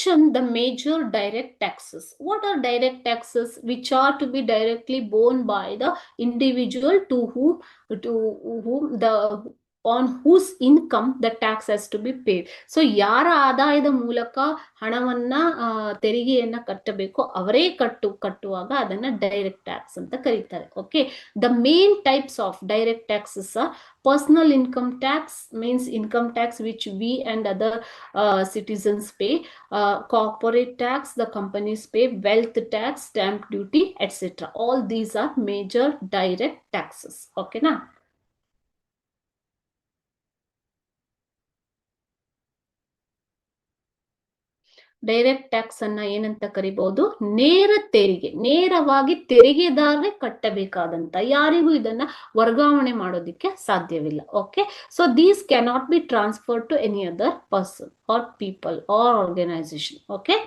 mention the major direct taxes. What are direct taxes? Which are to be directly borne by the individual to whom the on whose income the tax has to be paid. So ಯಾರ ಆದಾಯದ ಮೂಲಕ ಹಣವನ್ನ ತೆರಿಗೆಯನ್ನ ಕಟ್ಟಬೇಕು ಅವರೇ ಕಟ್ಟುವಾಗ ಅದನ್ನ direct tax ಅಂತ ಕರೀತಾರೆ. Okay, the main types of direct taxes are personal income tax, means income tax which we and other citizens pay, corporate tax the companies pay, wealth tax, stamp duty, etc. All these are major direct taxes. Okay na? Direct tax ಅನ್ನ ಏನಂತ ಕರಿಬಹುದು? ನೇರ ತೆರಿಗೆ. ನೇರವಾಗಿ ತೆರಿಗೆದಾರರೇ ಕಟ್ಟಬೇಕಾದಂತ, ಯಾರಿಗೂ ಇದನ್ನ ವರ್ಗಾವಣೆ ಮಾಡೋದಿಕ್ಕೆ ಸಾಧ್ಯವಿಲ್ಲ. Okay, so these cannot be transfer to any other person or people or organisation. Okay,